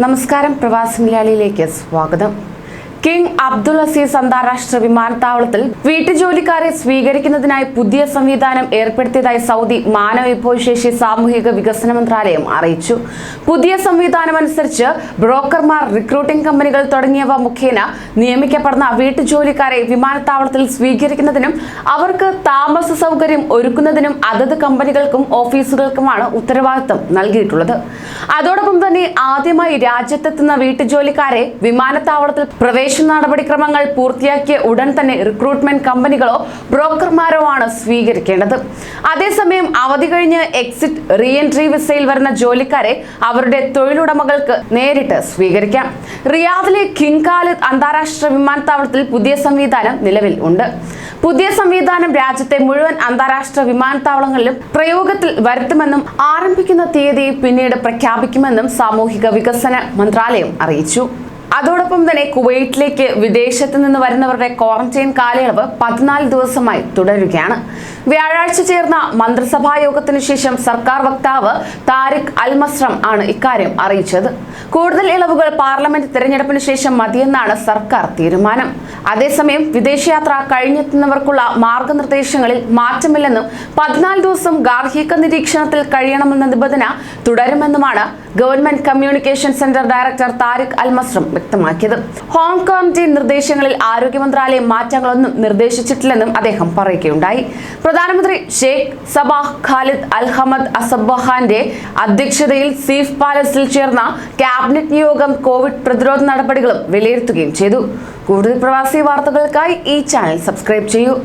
നമസ്കാരം, പ്രവാസി മലയാളിയിലേക്ക് സ്വാഗതം. കിങ് അബ്ദുൽ അസീസ് അന്താരാഷ്ട്ര വിമാനത്താവളത്തിൽ വീട്ടുജോലിക്കാരെ സ്വീകരിക്കുന്നതിനായി പുതിയ സംവിധാനം ഏർപ്പെടുത്തിയതായി സൗദി മാനവവിഭവശേഷി സാമൂഹിക വികസന മന്ത്രാലയം അറിയിച്ചു. പുതിയ സംവിധാനം അനുസരിച്ച് ബ്രോക്കർമാർ, റിക്രൂട്ടിംഗ് കമ്പനികൾ തുടങ്ങിയവ മുഖേന നിയമിക്കപ്പെടുന്ന വീട്ടുജോലിക്കാരെ വിമാനത്താവളത്തിൽ സ്വീകരിക്കുന്നതിനും അവർക്ക് താമസ സൗകര്യം ഒരുക്കുന്നതിനും അതത് കമ്പനികൾക്കും ഓഫീസുകൾക്കുമാണ് ഉത്തരവാദിത്തം നൽകിയിട്ടുള്ളത്. അതോടൊപ്പം തന്നെ ആദ്യമായി രാജ്യത്തെത്തുന്ന വീട്ടുജോലിക്കാരെ വിമാനത്താവളത്തിൽ പ്രവേശന നടപടിക്രമങ്ങൾ പൂർത്തിയാക്കിയ ഉടൻ തന്നെ റിക്രൂട്ട്മെന്റ് കമ്പനികളോ ബ്രോക്കർമാരോ ആണ് സ്വീകരിക്കേണ്ടത്. അതേസമയം അവധി കഴിഞ്ഞ് എക്സിറ്റ് റീ എൻട്രി വിസയിൽ വരുന്ന ജോലിക്കാരെ അവരുടെ തൊഴിലുടമകൾക്ക് നേരിട്ട് സ്വീകരിക്കാം. റിയാദിലെ കിങ് ഖാലിദ് അന്താരാഷ്ട്ര വിമാനത്താവളത്തിൽ പുതിയ സംവിധാനം നിലവിൽ ഉണ്ട്. പുതിയ സംവിധാനം രാജ്യത്തെ മുഴുവൻ അന്താരാഷ്ട്ര വിമാനത്താവളങ്ങളിലും പ്രയോഗത്തിൽ വരുത്തുമെന്നും ആരംഭിക്കുന്ന തീയതി പിന്നീട് പ്രഖ്യാപിക്കുമെന്നും സാമൂഹിക വികസന മന്ത്രാലയം അറിയിച്ചു. അതോടൊപ്പം തന്നെ കുവൈറ്റിലേക്ക് വിദേശത്ത് നിന്ന് വരുന്നവരുടെ ക്വാറന്റൈൻ കാലയളവ് 14 ദിവസമായി തുടരുകയാണ്. വ്യാഴാഴ്ച ചേർന്ന മന്ത്രിസഭാ യോഗത്തിനു ശേഷം സർക്കാർ വക്താവ് താരിഖ് അൽ മസ്രം ആണ് ഇക്കാര്യം അറിയിച്ചത്. കൂടുതൽ ഇളവുകൾ പാർലമെന്റ് തെരഞ്ഞെടുപ്പിന് ശേഷം മതിയെന്നാണ് സർക്കാർ തീരുമാനം. അതേസമയം വിദേശയാത്ര കഴിഞ്ഞെത്തുന്നവർക്കുള്ള മാർഗനിർദ്ദേശങ്ങളിൽ മാറ്റമില്ലെന്നും 14 ദിവസം ഗാർഹിക നിരീക്ഷണത്തിൽ കഴിയണമെന്ന നിബന്ധന തുടരുമെന്നുമാണ് government communication centre director Tariq Al Masram വ്യക്തമാക്കിയത്. ഹോം ക്വാറന്റൈൻ നിർദ്ദേശങ്ങളിൽ ആരോഗ്യ മന്ത്രാലയം മാറ്റങ്ങളൊന്നും നിർദ്ദേശിച്ചിട്ടില്ലെന്നും അദ്ദേഹം പറയുകയുണ്ടായി. പ്രധാനമന്ത്രി Sheikh Sabah Khalid Al Hamad അസബ്ബഹാന്റെ അധ്യക്ഷതയിൽ സീഫ് പാലസിൽ ചേർന്ന ക്യാബിനറ്റ് യോഗം കോവിഡ് പ്രതിരോധ നടപടികളും വിലയിരുത്തുകയും ചെയ്തു. കൂടുതൽ പ്രവാസി വാർത്തകൾക്കായി ഈ ചാനൽ സബ്സ്ക്രൈബ് ചെയ്യൂ.